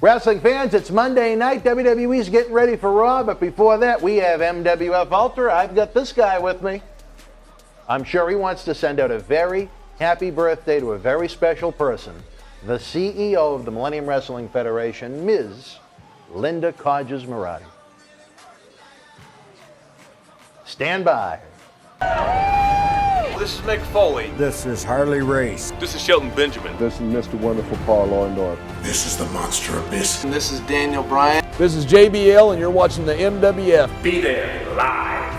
Wrestling fans, it's Monday night. WWE's getting ready for Raw, but before that, we have MWF Ultra. I've got this guy with me. I'm sure he wants to send out a very happy birthday to a very special person, the CEO of the Millennium Wrestling Federation, Ms. Linda Kodges-Murati. Stand by. This is Mick Foley. This is Harley Race. This is Shelton Benjamin. This is Mr. Wonderful Paul Orndorff. This is the Monster Abyss. And this is Daniel Bryan. This is JBL, and you're watching the MWF. Be there live.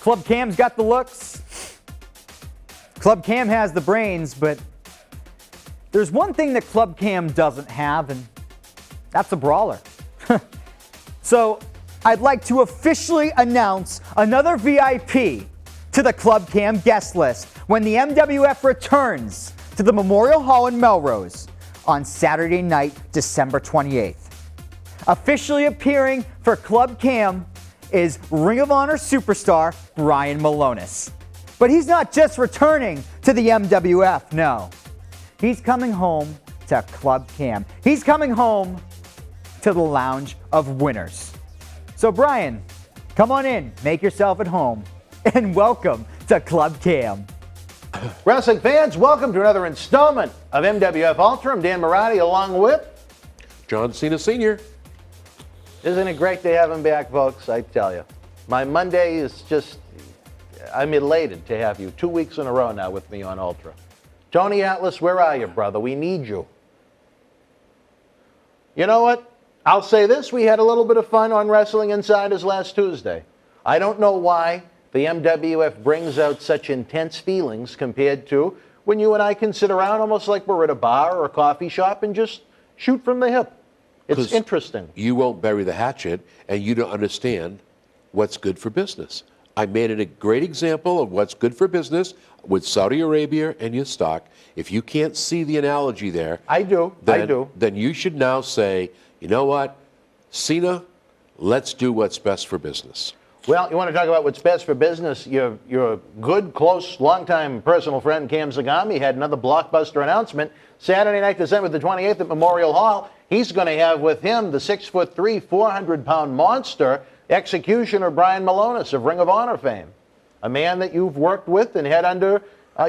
Club Cam's got the looks. Club Cam has the brains, but there's one thing that Club Cam doesn't have, and that's a brawler. So I'd like to officially announce another VIP to the Club Cam guest list when the MWF returns to the Memorial Hall in Melrose on Saturday night, December 28th. Officially appearing for Club Cam is Ring of Honor superstar Brian Milonas. But he's not just returning to the MWF, no. He's coming home to Club Cam. He's coming home to the Lounge of Winners. So Brian, come on in, make yourself at home, and welcome to Club Cam. Wrestling fans, welcome to another installment of MWF Ultra. I'm Dan Murati along with John Cena Sr. Isn't it great to have him back, folks? I tell you. My Monday is just, I'm elated to have you 2 weeks in a row now with me on Ultra. Tony Atlas, where are you, brother? We need you. You know what? I'll say this, we had a little bit of fun on Wrestling Insiders last Tuesday. I don't know why the MWF brings out such intense feelings compared to when you and I can sit around almost like we're at a bar or a coffee shop and just shoot from the hip. It's interesting. You won't bury the hatchet, and you don't understand what's good for business. I made it a great example of what's good for business with Saudi Arabia and your stock. If you can't see the analogy there, I do. Then you should now say, you know what, Cena, let's do what's best for business. Well, you want to talk about what's best for business? Your good, close, longtime personal friend Cam Zagami had another blockbuster announcement Saturday night, December the 28th at Memorial Hall. He's going to have with him the 6'3", 400-pound monster, executioner Brian Milonas of Ring of Honor fame, a man that you've worked with and had under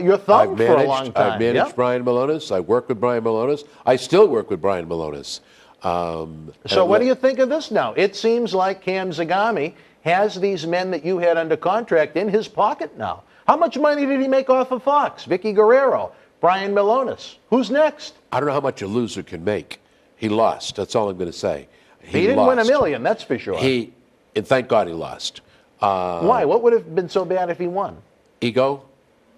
your thumb for a long time. I've managed Brian Milonas. I worked with Brian Milonas. I still work with Brian Milonas. So what do you think of this now? It seems like Cam Zagami has these men that you had under contract in his pocket now. How much money did he make off of Fox? Vickie Guerrero, Brian Milonas. Who's next? I don't know how much a loser can make. He lost. That's all I'm going to say. He didn't win $1 million, that's for sure. And thank God he lost. Why? What would have been so bad if he won? Ego.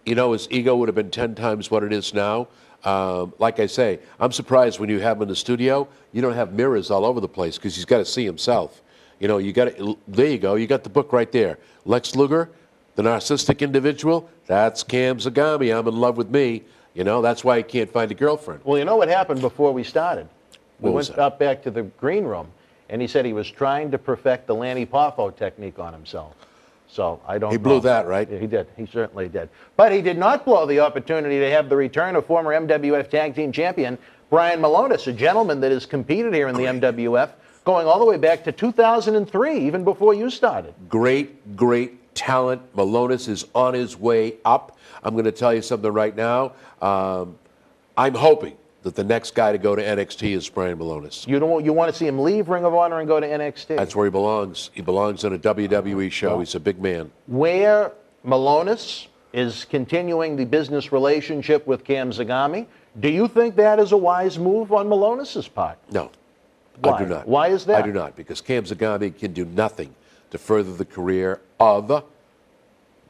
You know, his ego would have been 10 times what it is now. Like I say, I'm surprised when you have him in the studio, you don't have mirrors all over the place because he's got to see himself. You know, there you go. You got the book right there. Lex Luger, the narcissistic individual, that's Cam Zagami. I'm in love with me. You know, that's why he can't find a girlfriend. Well, you know what happened before we started? We went up back to the green room, and he said he was trying to perfect the Lanny Poffo technique on himself. So I don't know. He blew that, right? Yeah, he did. He certainly did. But he did not blow the opportunity to have the return of former MWF Tag Team Champion Brian Milonas, a gentleman that has competed here in the MWF going all the way back to 2003, even before you started. Great talent. Milonas is on his way up. I'm going to tell you something right now. I'm hoping that the next guy to go to NXT is Brian Milonas. You want to see him leave Ring of Honor and go to NXT? That's where he belongs. He belongs on a WWE show. He's a big man. Where Milonas is continuing the business relationship with Cam Zagami, do you think that is a wise move on Milonas' part? No, Why? I do not. Why is that? I do not, because Cam Zagami can do nothing to further the career of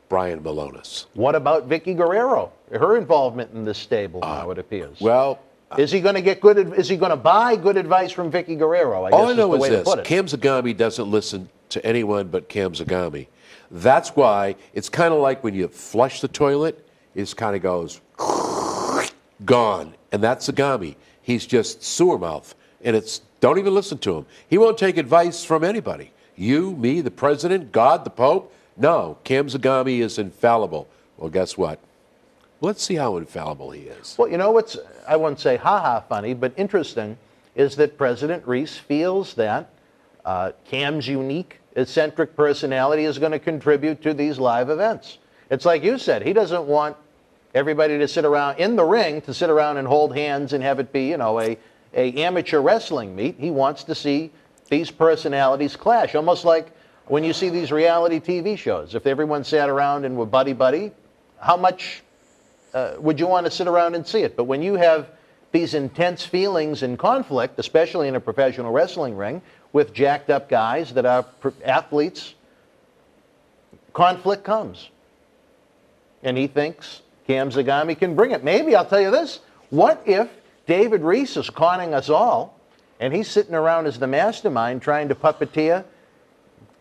Brian Milonas. What about Vickie Guerrero? Her involvement in this stable now, it appears. Well, is he going to get good? Is he going to buy good advice from Vickie Guerrero? All I know is this: Cam Zagami doesn't listen to anyone but Cam Zagami. That's why it's kind of like when you flush the toilet. It kind of goes. gone. And that's Zagami. He's just sewer mouth. And it's, don't even listen to him. He won't take advice from anybody. You, me, the president, God, the Pope. No, Cam Zagami is infallible. Well, guess what? Let's see how infallible he is. Well, you know what's, I wouldn't say ha-ha funny, but interesting, is that President Reese feels that Cam's unique, eccentric personality is going to contribute to these live events. It's like you said, he doesn't want everybody to sit around in the ring, to sit around and hold hands and have it be, you know, a amateur wrestling meet. He wants to see these personalities clash, almost like when you see these reality TV shows. If everyone sat around and were buddy-buddy, how much would you want to sit around and see it? But when you have these intense feelings and conflict, especially in a professional wrestling ring, with jacked up guys that are athletes, conflict comes. And he thinks Cam Zagami can bring it. Maybe, I'll tell you this, what if David Reese is conning us all, and he's sitting around as the mastermind trying to puppeteer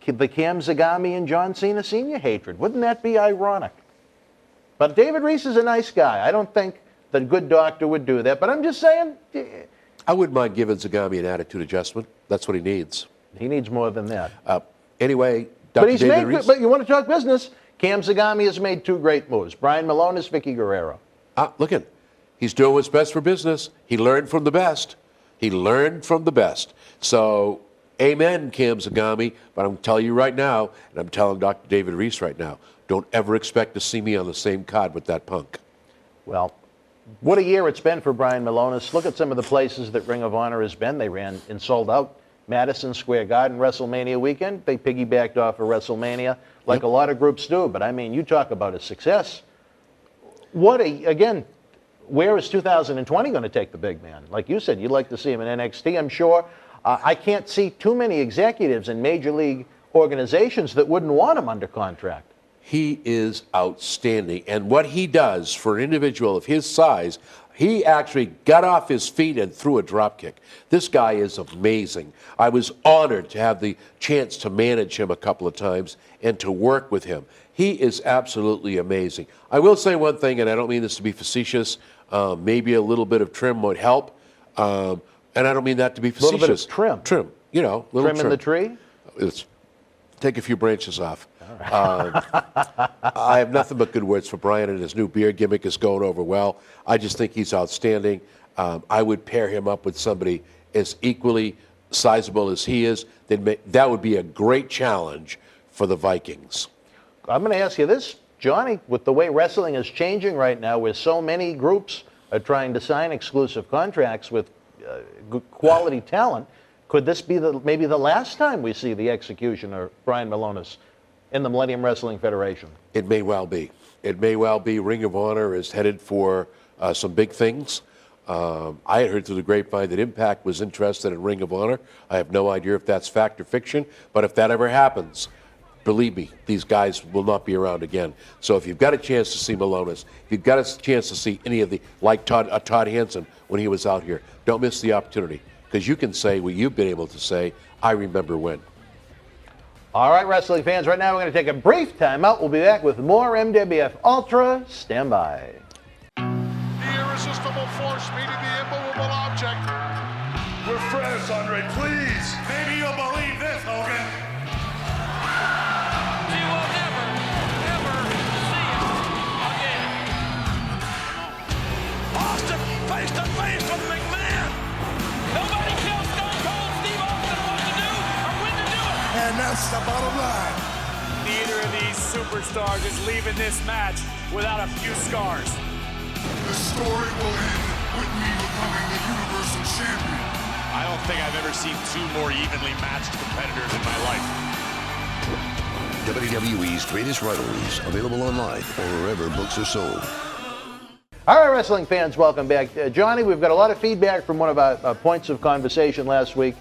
the Cam Zagami and John Cena Sr. hatred? Wouldn't that be ironic? But David Reese is a nice guy. I don't think the good doctor would do that, but I'm just saying. I wouldn't mind giving Zagami an attitude adjustment. That's what he needs. He needs more than that. Anyway, Dr. David Reese. But you want to talk business? Cam Zagami has made two great moves. Brian Malonis, Vickie Guerrero. Look at, he's doing what's best for business. He learned from the best. He learned from the best. So, amen, Cam Zagami. But I'm telling you right now, and I'm telling Dr. David Reese right now, don't ever expect to see me on the same card with that punk. Well, what a year it's been for Brian Malonis. Look at some of the places that Ring of Honor has been. They ran and sold out Madison Square Garden WrestleMania weekend. They piggybacked off of WrestleMania like a lot of groups do. But, I mean, you talk about a success. Again, where is 2020 going to take the big man? Like you said, you'd like to see him in NXT, I'm sure. I can't see too many executives in major league organizations that wouldn't want him under contract. He is outstanding. And what he does for an individual of his size, he actually got off his feet and threw a drop kick. This guy is amazing. I was honored to have the chance to manage him a couple of times and to work with him. He is absolutely amazing. I will say one thing, and I don't mean this to be facetious, maybe a little bit of trim would help. And I don't mean that to be facetious. A little bit of trim. Trim, you know. Little trim in the tree? Take a few branches off. I have nothing but good words for Brian, and his new beer gimmick is going over well. I just think he's outstanding. I would pair him up with somebody as equally sizable as he is. That would be a great challenge for the Vikings. I'm going to ask you this, Johnny, with the way wrestling is changing right now, where so many groups are trying to sign exclusive contracts with quality talent, could this be maybe the last time we see the execution of Brian Malonis in the Millennium Wrestling Federation? It may well be. It may well be. Ring of Honor is headed for some big things. I had heard through the grapevine that Impact was interested in Ring of Honor. I have no idea if that's fact or fiction, but if that ever happens, believe me, these guys will not be around again. So if you've got a chance to see Malonis, if you've got a chance to see any of the, like Todd Hanson when he was out here, don't miss the opportunity, because you can say what you've been able to say, I remember when. All right, wrestling fans, right now we're going to take a brief time out. We'll be back with more MWF Ultra. Stand by. The irresistible force meeting the immovable object. We're friends, Andre, please. Maybe you'll believe this, Hogan. You will never, ever see it again. Austin face to face with McMahon. Nobody tells Stone Cold Steve Austin what to do or when to do it. And that's the bottom line. Neither of these superstars is leaving this match without a few scars. The story will end with me becoming the Universal Champion. I don't think I've ever seen two more evenly matched competitors in my life. WWE's Greatest Rivalries, available online or wherever books are sold. All right, wrestling fans, welcome back. Johnny, we've got a lot of feedback from one of our points of conversation last week.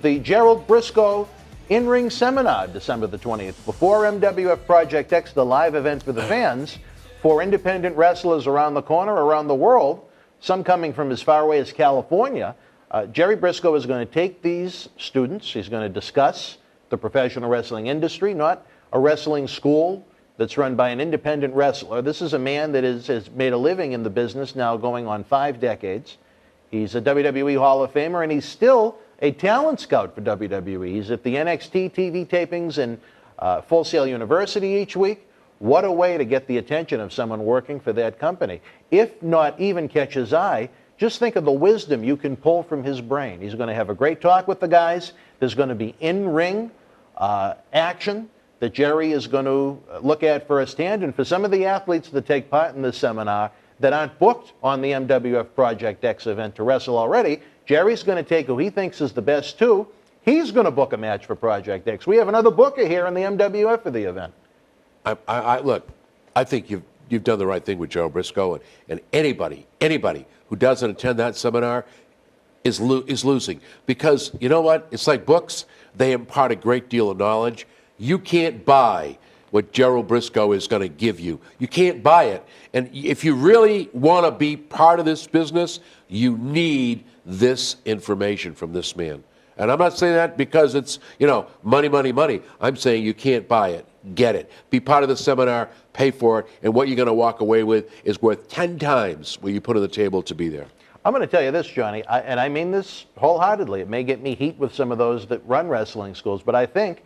The Gerald Brisco in-ring seminar, December the 20th, before MWF Project X, the live event for the fans, for independent wrestlers around the corner, around the world, some coming from as far away as California. Jerry Brisco is going to take these students. He's going to discuss the professional wrestling industry, not a wrestling school that's run by an independent wrestler. This is a man that has made a living in the business now going on 5 decades. He's a WWE Hall of Famer, and he's still a talent scout for WWE. He's at the NXT TV tapings in Full Sail University each week. What a way to get the attention of someone working for that company. If not even catch his eye, just think of the wisdom you can pull from his brain. He's going to have a great talk with the guys. There's going to be in-ring action that Jerry is going to look at firsthand. And for some of the athletes that take part in this seminar that aren't booked on the MWF Project X event to wrestle already, Jerry's going to take who he thinks is the best two. He's going to book a match for Project X. We have another booker here in the MWF for the event. Look, I think you've done the right thing with Gerald Brisco, and anybody who doesn't attend that seminar is losing, because you know what? It's like books; they impart a great deal of knowledge. You can't buy what Gerald Brisco is going to give you. You can't buy it, and if you really want to be part of this business, you need this information from this man. And I'm not saying that because it's, money, money, money. I'm saying you can't buy it. Get it. Be part of the seminar, pay for it, and what you're going to walk away with is worth 10 times what you put on the table to be there. I'm going to tell you this, Johnny, and I mean this wholeheartedly. It may get me heat with some of those that run wrestling schools, but I think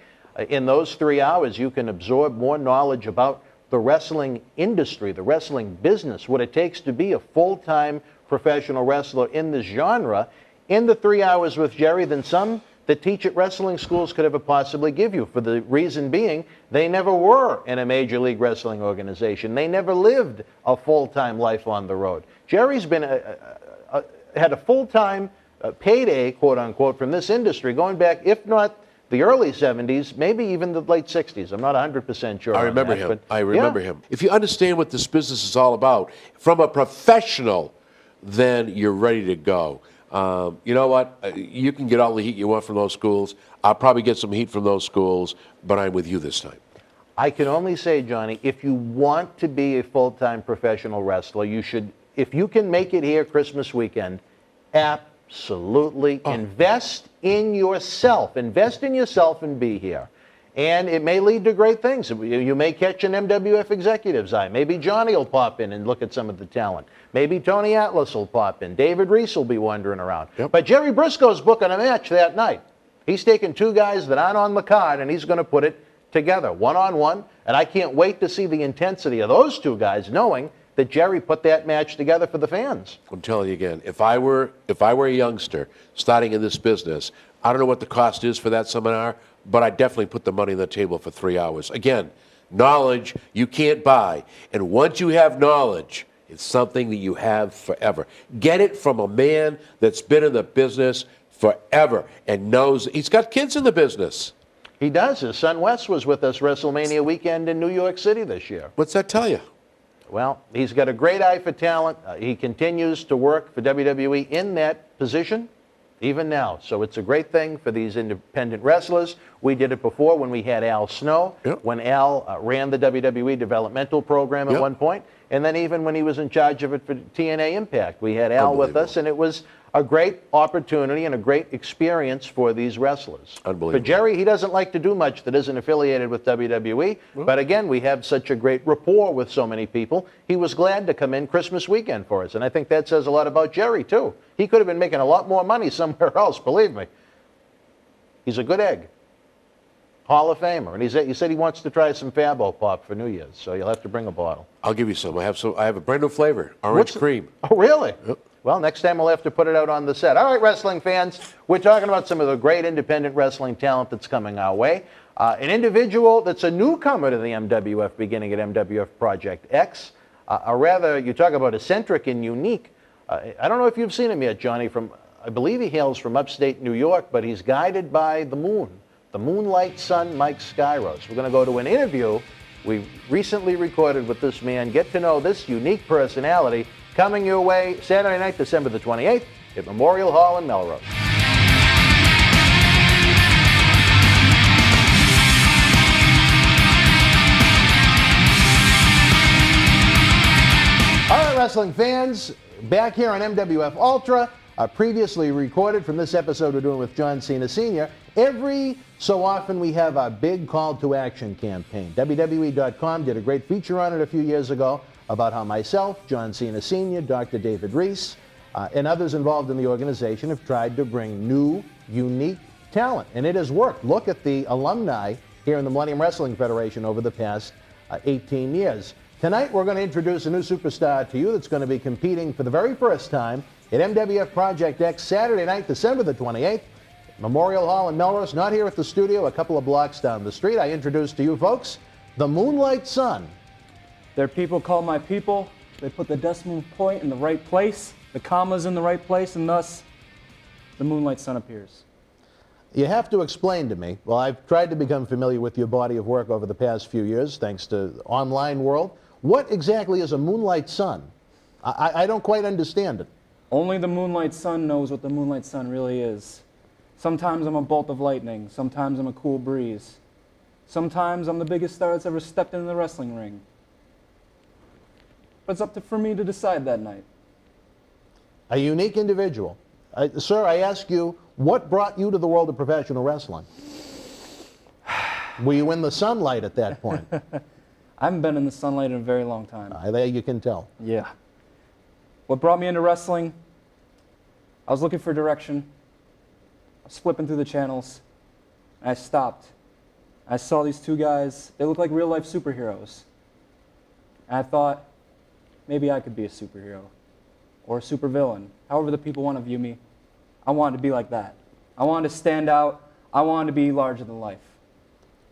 in those 3 hours you can absorb more knowledge about the wrestling industry, the wrestling business, what it takes to be a full-time professional wrestler in this genre in the 3 hours with Jerry than some that teach at wrestling schools could ever possibly give you, for the reason being they never were in a Major League Wrestling organization. They never lived a full-time life on the road. Jerry's been had a full-time payday, quote-unquote, from this industry going back, if not the early 70s, maybe even the late 60s. I'm not 100% sure. I remember him. I remember him. If you understand what this business is all about, from a professional, then you're ready to go. You know what? You can get all the heat you want from those schools. I'll probably get some heat from those schools, but I'm with you this time. I can only say, Johnny, if you want to be a full-time professional wrestler, you should, if you can make it here Christmas weekend, absolutely invest in yourself. Invest in yourself and be here. And it may lead to great things. You may catch an MWF executive's eye. Maybe Johnny will pop in and look at some of the talent. Maybe Tony Atlas will pop in. David Reese will be wandering around. Yep. But Jerry Brisco's booking a match that night. He's taking 2 guys that aren't on the card, and he's going to put it together, one-on-one. And I can't wait to see the intensity of those 2 guys, knowing that Jerry put that match together for the fans. I'm telling you again, if I were a youngster starting in this business, I don't know what the cost is for that seminar, but I definitely put the money on the table for 3 hours. Again, knowledge you can't buy. And once you have knowledge, it's something that you have forever. Get it from a man that's been in the business forever and knows he's got kids in the business. He does. His son Wes was with us WrestleMania weekend in New York City this year. What's that tell you? Well, he's got a great eye for talent. He continues to work for WWE in that position, even now. So it's a great thing for these independent wrestlers. We did it before when we had Al Snow, when Al ran the WWE developmental program at one point, and then even when he was in charge of it for TNA Impact. We had Al with us, and it was a great opportunity and a great experience for these wrestlers. Unbelievable. For Jerry, he doesn't like to do much that isn't affiliated with WWE, but again, we have such a great rapport with so many people. He was glad to come in Christmas weekend for us, and I think that says a lot about Jerry, too. He could have been making a lot more money somewhere else, believe me. He's a good egg. Hall of Famer. And he said he wants to try some Fabo Pop for New Year's, so you'll have to bring a bottle. I'll give you some. I have a brand new flavor, orange cream. Oh, really? Yep. Well, next time we'll have to put it out on the set. All right, wrestling fans, we're talking about some of the great independent wrestling talent that's coming our way. An individual that's a newcomer to the MWF beginning at MWF Project X. You talk about eccentric and unique. I don't know if you've seen him yet, Johnny. I believe he hails from upstate New York, but he's guided by the moon. The Moonlight son, Mike Skyros. We're going to go to an interview we recently recorded with this man. Get to know this unique personality. Coming your way Saturday night, December the 28th at Memorial Hall in Melrose. All right, wrestling fans, back here on MWF Ultra. previously recorded from this episode we're doing with John Cena Sr. Every so often we have a big call to action campaign. WWE.com did a great feature on it a few years ago about how myself, John Cena Sr., Dr. David Reese, and others involved in the organization have tried to bring new, unique talent. And it has worked. Look at the alumni here in the Millennium Wrestling Federation over the past 18 years. Tonight we're going to introduce a new superstar to you that's going to be competing for the very first time at MWF Project X Saturday night, December the 28th, Memorial Hall in Melrose, not here at the studio, a couple of blocks down the street. I introduce to you folks, the Moonlight Son. Their people call my people. They put the decimal point in the right place, the commas in the right place, and thus the Moonlight Son appears. You have to explain to me, well, I've tried to become familiar with your body of work over the past few years, thanks to the online world. What exactly is a Moonlight Son? I don't quite understand it. Only the Moonlight Son knows what the Moonlight Son really is. Sometimes I'm a bolt of lightning. Sometimes I'm a cool breeze. Sometimes I'm the biggest star that's ever stepped into the wrestling ring. But it's up for me to decide that night. A unique individual. Sir, I ask you, what brought you to the world of professional wrestling? Were you in the sunlight at that point? I haven't been in the sunlight in a very long time. There you can tell. Yeah. What brought me into wrestling, I was looking for direction. I was flipping through the channels, and I stopped. I saw these two guys. They looked like real-life superheroes. And I thought, maybe I could be a superhero or a supervillain, however the people want to view me. I wanted to be like that. I wanted to stand out. I wanted to be larger than life.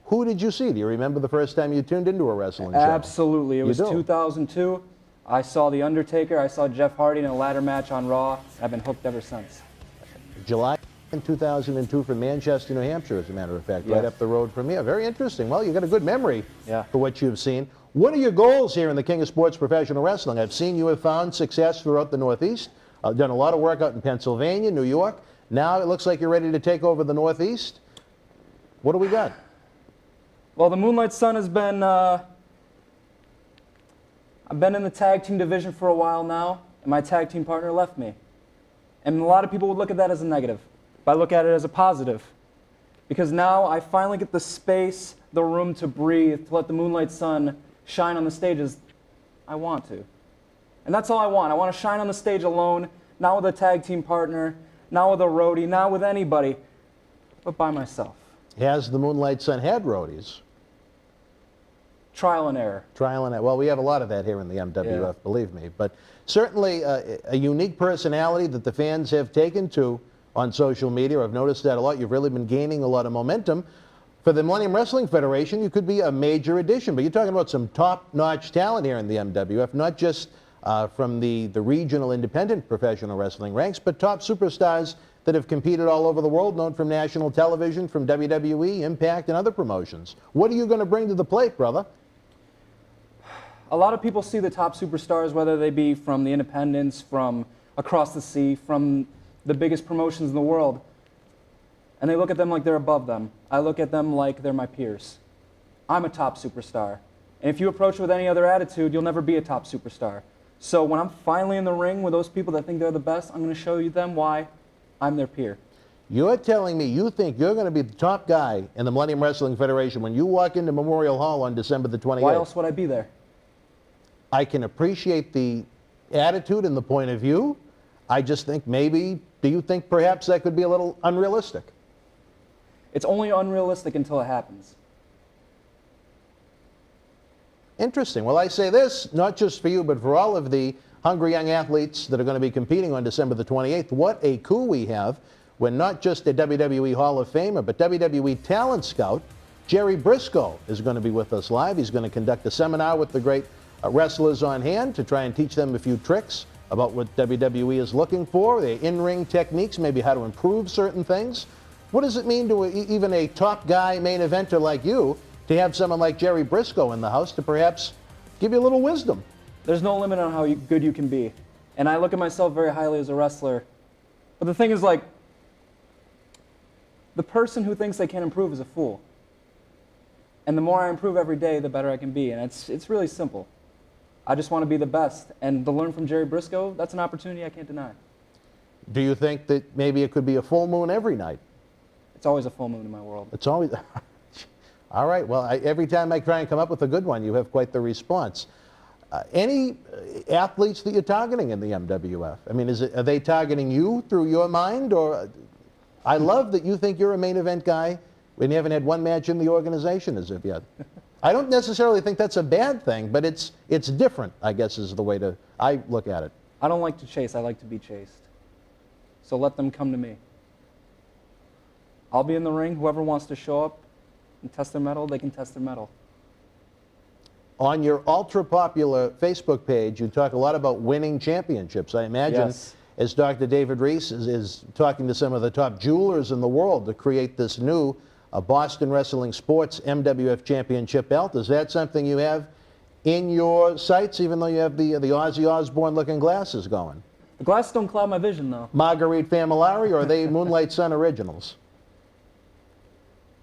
Who did you see? Do you remember the first time you tuned into a wrestling show? Absolutely. It was You do? 2002. I saw The Undertaker. I saw Jeff Hardy in a ladder match on Raw. I've been hooked ever since. July in 2002 from Manchester, New Hampshire, as a matter of fact, right Yes. up the road from here. Very interesting. Well, you've got a good memory Yeah. for what you've seen. What are your goals here in the King of Sports Professional Wrestling? I've seen you have found success throughout the Northeast. I've done a lot of work out in Pennsylvania, New York. Now it looks like you're ready to take over the Northeast. What do we got? Well, the Moonlight Son has been, I've been in the tag team division for a while now, and my tag team partner left me. And a lot of people would look at that as a negative, but I look at it as a positive. Because now I finally get the space, the room to breathe, to let the Moonlight Son shine on the stage as I want to. And that's all I want. I want to shine on the stage alone, not with a tag team partner, not with a roadie, not with anybody, but by myself. Has the Moonlight Son had roadies? Trial and error. Trial and error. Well, we have a lot of that here in the MWF, Yeah. believe me. But certainly a unique personality that the fans have taken to on social media. I've noticed that a lot. You've really been gaining a lot of momentum. For the Millennium Wrestling Federation, you could be a major addition. But you're talking about some top-notch talent here in the MWF, not just from the regional independent professional wrestling ranks, but top superstars that have competed all over the world, known from national television, from WWE, Impact, and other promotions. What are you going to bring to the plate, brother? A lot of people see the top superstars, whether they be from the independents, from across the sea, from the biggest promotions in the world, and they look at them like they're above them. I look at them like they're my peers. I'm a top superstar. And if you approach with any other attitude, you'll never be a top superstar. So when I'm finally in the ring with those people that think they're the best, I'm going to show you them why I'm their peer. You're telling me you think you're going to be the top guy in the Millennium Wrestling Federation when you walk into Memorial Hall on December the 28th? Why else would I be there? I can appreciate the attitude and the point of view. I just think maybe, do you think perhaps that could be a little unrealistic? It's only unrealistic until it happens. Interesting. Well, I say this, not just for you, but for all of the hungry young athletes that are going to be competing on December the 28th. What a coup we have when not just a WWE Hall of Famer, but WWE talent scout, Jerry Brisco, is going to be with us live. He's going to conduct a seminar with the great wrestlers on hand to try and teach them a few tricks about what WWE is looking for, their in-ring techniques, maybe how to improve certain things. What does it mean to even a top guy main eventer like you to have someone like Jerry Brisco in the house to perhaps give you a little wisdom? There's no limit on how good you can be. And I look at myself very highly as a wrestler. But the thing is, like, the person who thinks they can't improve is a fool. And the more I improve every day, the better I can be. And it's really simple. I just want to be the best. And to learn from Jerry Brisco, that's an opportunity I can't deny. Do you think that maybe it could be a full moon every night? It's always a full moon in my world. It's always... All right, well, every time I try and come up with a good one, you have quite the response. Any athletes that you're targeting in the MWF? I mean, are they targeting you through your mind? Or I love that you think you're a main event guy when you haven't had one match in the organization as of yet. I don't necessarily think that's a bad thing, but it's different, I guess, is the way I look at it. I don't like to chase. I like to be chased. So let them come to me. I'll be in the ring. Whoever wants to show up and test their mettle, they can test their mettle. On your ultra-popular Facebook page, you talk a lot about winning championships. I imagine, Yes. as Dr. David Reese is talking to some of the top jewelers in the world to create this new Boston Wrestling Sports MWF Championship belt. Is that something you have in your sights, even though you have the Ozzy Osbourne-looking glasses going? The glasses don't cloud my vision, though. Marguerite Familari, or are they Moonlight Sun originals?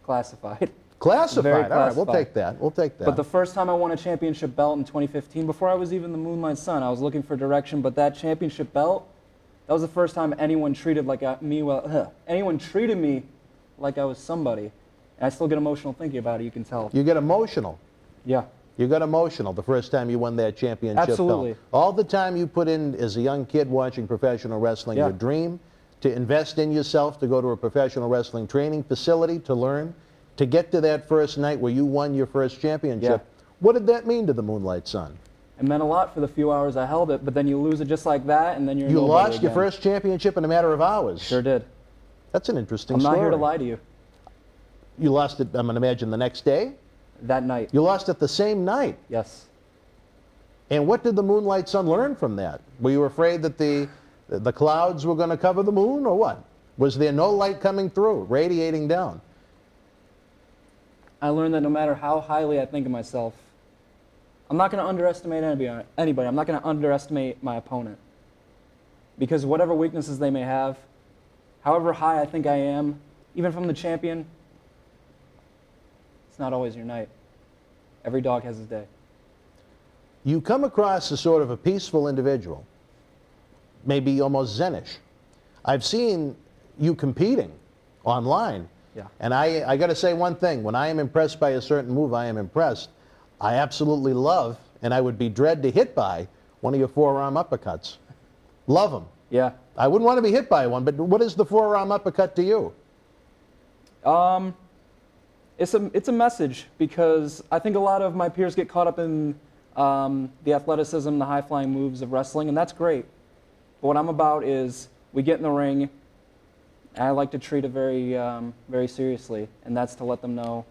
Classified. Classified. Very All right, we'll classified. take that. We'll take that. But the first time I won a championship belt in 2015, before I was even the Moonlight Sun, I was looking for direction. But that championship belt, that was the first time anyone treated anyone treated me like I was somebody. And I still get emotional thinking about it. You can tell. You get emotional. Yeah. You got emotional the first time you won that championship Absolutely. belt. All the time you put in as a young kid watching professional wrestling, Yeah. your dream to invest in yourself, to go to a professional wrestling training facility to learn, to get to that first night where you won your first championship. Yeah. What did that mean to the Moonlight Sun? It meant a lot for the few hours I held it, but then you lose it just like that, and then you're You nobody lost your again. first championship in a matter of hours. Sure did. That's an interesting I'm story. not here to lie to you. You lost it, I'm going to imagine, the next day? That night. You lost it the same night. Yes. And what did the Moonlight Sun learn from that? Were you afraid that the clouds were going to cover the moon, or what? Was there no light coming through, radiating down? I learned that no matter how highly I think of myself, I'm not going to underestimate anybody. I'm not going to underestimate my opponent. Because whatever weaknesses they may have, however high I think I am, even from the champion, it's not always your night. Every dog has his day. You come across as sort of a peaceful individual, maybe almost Zenish. I've seen you competing online. Yeah. And I got to say one thing. When I am impressed by a certain move, I am impressed. I absolutely love, and I would be dread to hit by, one of your forearm uppercuts. Love them. Yeah. I wouldn't want to be hit by one, but what is the forearm uppercut to you? It's a message, because I think a lot of my peers get caught up in the athleticism, the high-flying moves of wrestling, and that's great. But what I'm about is we get in the ring, and I like to treat it very, very seriously, and that's to let them know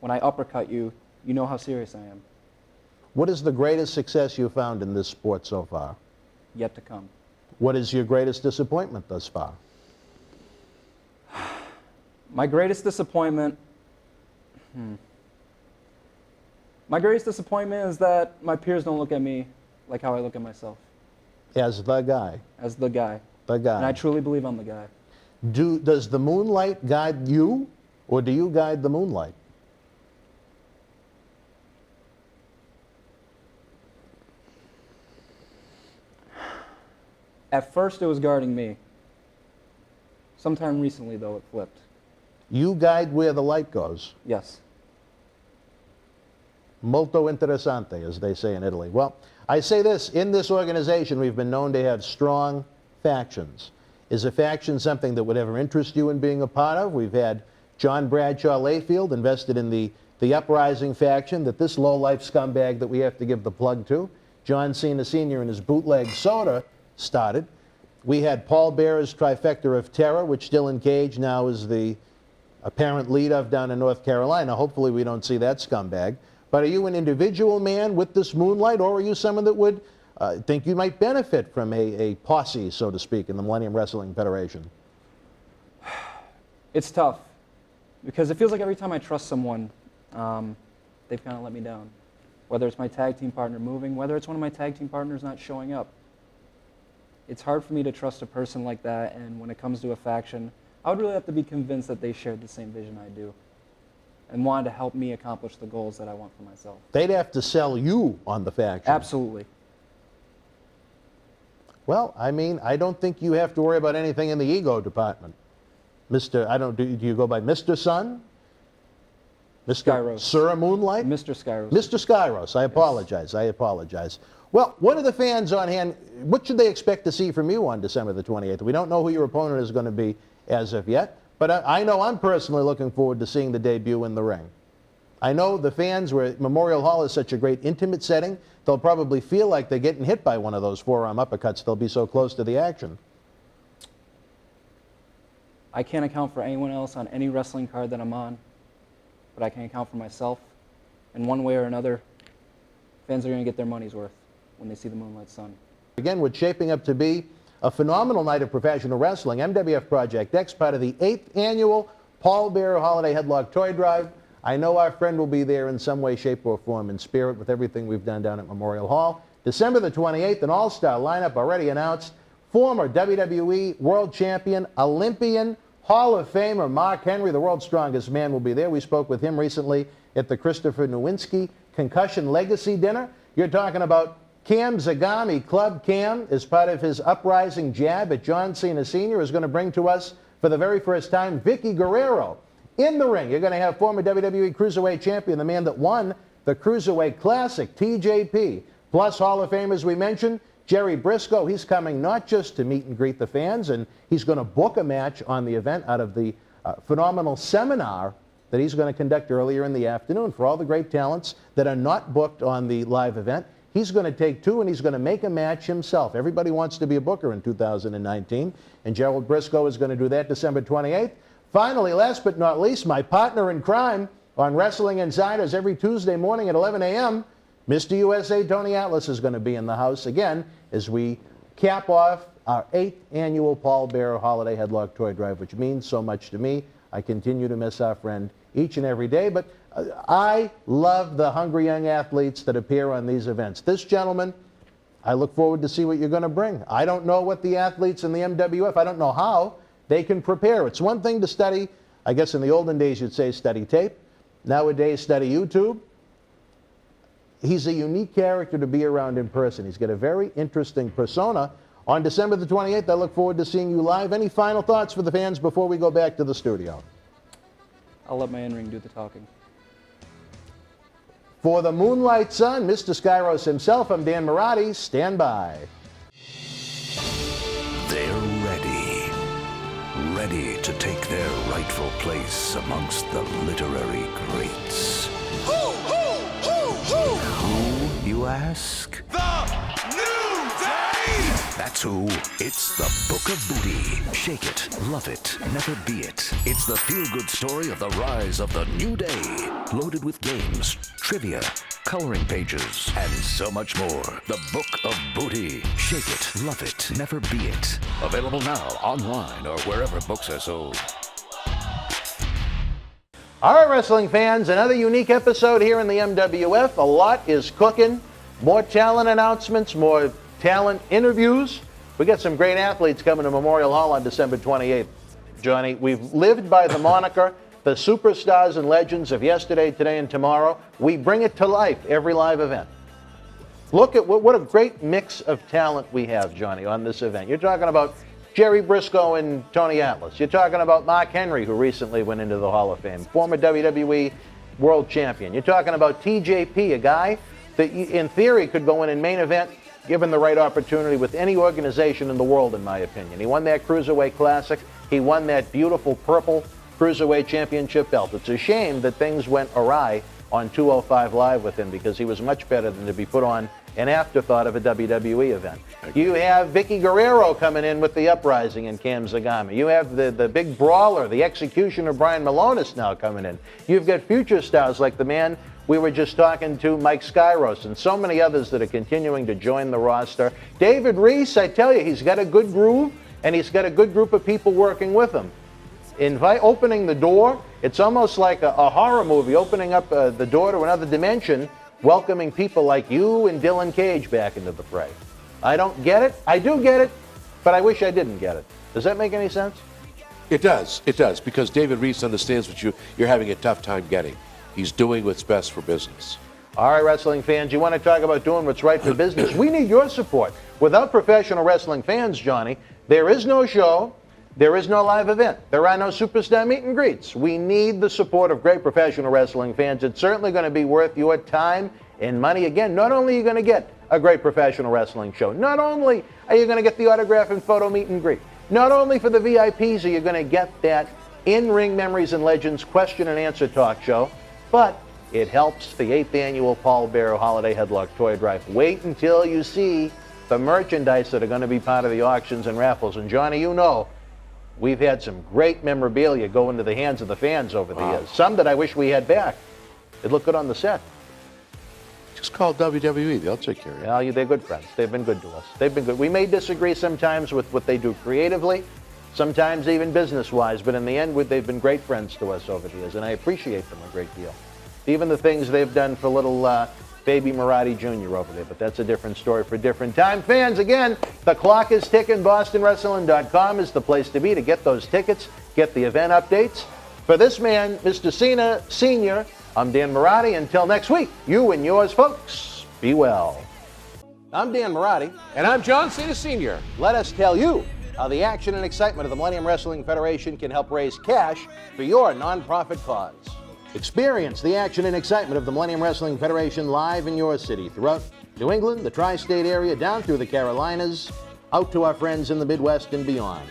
when I uppercut you, you know how serious I am. What is the greatest success you've found in this sport so far? Yet to come. What is your greatest disappointment thus far? My greatest disappointment... My greatest disappointment is that my peers don't look at me like how I look at myself. As the guy. As the guy. The guy. And I truly believe I'm the guy. Does the moonlight guide you, or do you guide the moonlight? At first, it was guarding me. Sometime recently, though, it flipped. You guide where the light goes. Yes. Molto interessante, as they say in Italy. Well, I say this, in this organization, we've been known to have strong factions. Is a faction something that would ever interest you in being a part of? We've had John Bradshaw Layfield invested in the Uprising faction that this low-life scumbag that we have to give the plug to, John Cena Sr. and his bootleg soda, started. We had Paul Bearer's Trifecta of Terror, which still engaged, now is the apparent lead of down in North Carolina. Hopefully we don't see that scumbag. But are you an individual man with this moonlight, or are you someone that would think you might benefit from a posse, so to speak, in the Millennium Wrestling Federation? It's tough, because it feels like every time I trust someone, they've kind of let me down. Whether it's my tag team partner moving, whether it's one of my tag team partners not showing up. It's hard for me to trust a person like that, and when it comes to a faction, I would really have to be convinced that they shared the same vision I do and wanted to help me accomplish the goals that I want for myself. They'd have to sell you on the faction. Absolutely. Well, I mean, I don't think you have to worry about anything in the ego department. Do you go by Mr. Sun? Mr. Skyros. Sir Moonlight? Mr. Skyros. Mr. Skyros, I apologize. I apologize. Well, what are the fans on hand? What should they expect to see from you on December the 28th? We don't know who your opponent is going to be as of yet, but I know I'm personally looking forward to seeing the debut in the ring. I know the fans, where Memorial Hall is such a great intimate setting, they'll probably feel like they're getting hit by one of those forearm uppercuts. They'll be so close to the action. I can't account for anyone else on any wrestling card that I'm on, but I can account for myself. In one way or another, fans are going to get their money's worth when they see the Moonlight Sun. Again, what's shaping up to be a phenomenal night of professional wrestling. MWF Project X, part of the 8th annual Paul Bearer Holiday Headlock Toy Drive. I know our friend will be there in some way, shape, or form in spirit with everything we've done down at Memorial Hall. December the 28th, an all-star lineup already announced. Former WWE World Champion, Olympian, Hall of Famer Mark Henry, the world's strongest man, will be there. We spoke with him recently at the Christopher Nowinski Concussion Legacy Dinner. You're talking about Cam Zagami. Club Cam, as part of his uprising jab at John Cena Sr., is going to bring to us, for the very first time, Vickie Guerrero. In the ring, you're going to have former WWE Cruiserweight Champion, the man that won the Cruiserweight Classic, TJP. Plus Hall of Famers we mentioned, Jerry Brisco. He's coming not just to meet and greet the fans, and he's going to book a match on the event out of the phenomenal seminar that he's going to conduct earlier in the afternoon for all the great talents that are not booked on the live event. He's going to take two, and he's going to make a match himself. Everybody wants to be a booker in 2019, and Gerald Brisco is going to do that December 28th. Finally, last but not least, my partner in crime on Wrestling Insiders every Tuesday morning at 11 a.m., Mr. USA Tony Atlas is going to be in the house again as we cap off our 8th annual Paul Bearer Holiday Headlock Toy Drive, which means so much to me. I continue to miss our friend each and every day, but I love the hungry young athletes that appear on these events. This gentleman, I look forward to see what you're going to bring. I don't know what the athletes in the MWF, I don't know how they can prepare. It's one thing to study, I guess in the olden days you'd say study tape. Nowadays, study YouTube. He's a unique character to be around in person. He's got a very interesting persona. On December the 28th, I look forward to seeing you live. Any final thoughts for the fans before we go back to the studio? I'll let my in-ring do the talking. For the Moonlight Sun, Mr. Skyros himself, I'm Dan Marotti. Stand by. They're ready to take their rightful place amongst the literary greats. Who, you ask? The New Day! That's who. It's the Book of Booty. Shake it, love it, never be it. It's the feel-good story of the rise of the New Day. Loaded with games, trivia, coloring pages, and so much more. The Book of Booty. Shake it, love it, never be it. Available now online or wherever books are sold. All right, wrestling fans, another unique episode here in the MWF. A lot is cooking. More talent announcements, more talent interviews. We got some great athletes coming to Memorial Hall on December 28th. Johnny, we've lived by the moniker, the superstars and legends of yesterday, today, and tomorrow. We bring it to life every live event. Look at what a great mix of talent we have, Johnny, on this event. You're talking about Jerry Brisco and Tony Atlas. You're talking about Mark Henry, who recently went into the Hall of Fame, former WWE World Champion. You're talking about TJP, a guy that in theory could go in and main event given the right opportunity with any organization in the world, in my opinion. He won that Cruiserweight Classic. He won that beautiful purple Cruiserweight Championship belt. It's a shame that things went awry on 205 Live with him, because he was much better than to be put on an afterthought of a WWE event. You have Vickie Guerrero coming in with the uprising in Cam Zagami. You have the big brawler, the executioner Brian Malonis now coming in. You've got future stars like the man we were just talking to, Mike Skyros, and so many others that are continuing to join the roster. David Reese, I tell you, he's got a good groove, and he's got a good group of people working with him. Opening the door, it's almost like a horror movie, opening up the door to another dimension, welcoming people like you and Dylan Cage back into the fray. I don't get it. I do get it, but I wish I didn't get it. Does that make any sense? It does, because David Reese understands what you're having a tough time getting. He's doing what's best for business. All right, wrestling fans, you want to talk about doing what's right for business? We need your support. Without professional wrestling fans, Johnny, there is no show, there is no live event, there are no superstar meet and greets. We need the support of great professional wrestling fans. It's certainly going to be worth your time and money. Again, not only are you going to get a great professional wrestling show, not only are you going to get the autograph and photo meet and greet, not only for the VIPs are you going to get that in-ring memories and legends question and answer talk show, but it helps the 8th annual Paul Bearer Holiday Headlock Toy Drive. Wait until you see the merchandise that are going to be part of the auctions and raffles. And Johnny, you know, we've had some great memorabilia go into the hands of the fans over the years. Some that I wish we had back. It looked good on the set. Just call WWE. They'll take care of it. Well, they're good friends. They've been good to us. They've been good. We may disagree sometimes with what they do creatively, sometimes even business-wise, but in the end, they've been great friends to us over the years, and I appreciate them a great deal. Even the things they've done for little baby Marathi Jr. over there, but that's a different story for a different time. Fans, again, the clock is ticking. BostonWrestling.com is the place to be to get those tickets, get the event updates. For this man, Mr. Cena Sr., I'm Dan Marathi. Until next week, you and yours, folks, be well. I'm Dan Marathi. And I'm John Cena Sr. Let us tell you how the action and excitement of the Millennium Wrestling Federation can help raise cash for your nonprofit cause. Experience the action and excitement of the Millennium Wrestling Federation live in your city, throughout New England, the tri-state area, down through the Carolinas, out to our friends in the Midwest and beyond.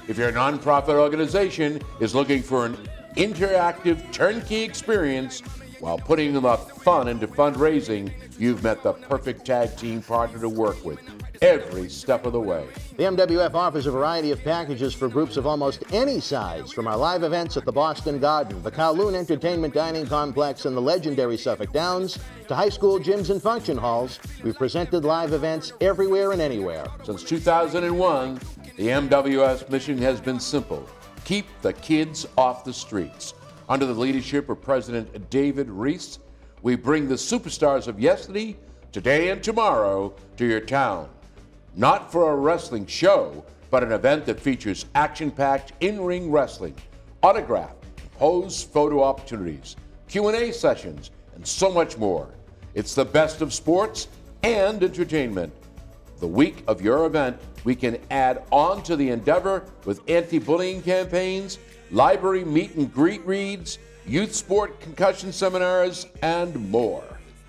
If your nonprofit organization is looking for an interactive turnkey experience while putting the fun into fundraising, you've met the perfect tag team partner to work with every step of the way. The MWF offers a variety of packages for groups of almost any size, from our live events at the Boston Garden, the Kowloon Entertainment Dining Complex, and the legendary Suffolk Downs, to high school gyms and function halls. We've presented live events everywhere and anywhere. Since 2001, the MWF's mission has been simple: keep the kids off the streets. Under the leadership of President David Reese, we bring the superstars of yesterday, today, and tomorrow to your town. Not for a wrestling show, but an event that features action-packed in-ring wrestling, autograph, pose photo opportunities, Q&A sessions, and so much more. It's the best of sports and entertainment. The week of your event, we can add on to the endeavor with anti-bullying campaigns, library meet and greet reads, youth sport concussion seminars, and more.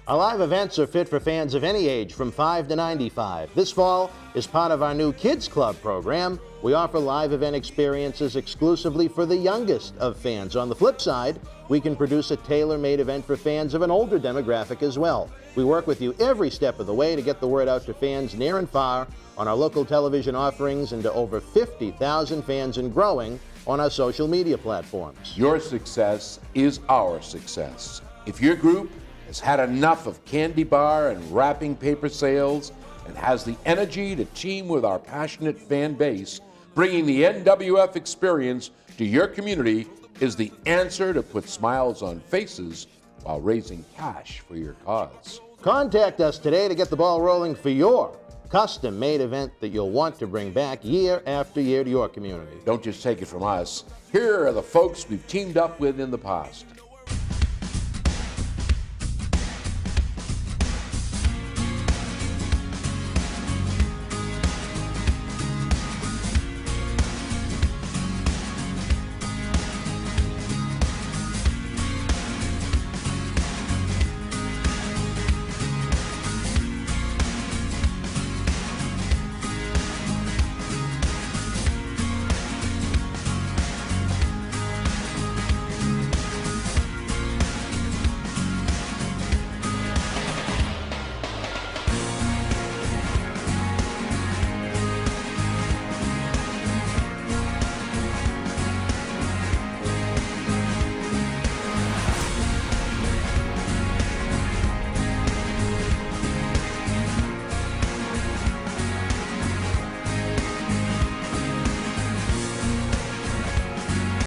Our live events are fit for fans of any age from 5 to 95. This fall is part of our new Kids Club program. We offer live event experiences exclusively for the youngest of fans. On the flip side, we can produce a tailor-made event for fans of an older demographic as well. We work with you every step of the way to get the word out to fans near and far on our local television offerings and to over 50,000 fans and growing on our social media platforms. Your success is our success. If your group has had enough of candy bar and wrapping paper sales and has the energy to team with our passionate fan base, bringing the NWF experience to your community is the answer to put smiles on faces while raising cash for your cause. Contact us today to get the ball rolling for your custom-made event that you'll want to bring back year after year to your community. Don't just take it from us. Here are the folks we've teamed up with in the past.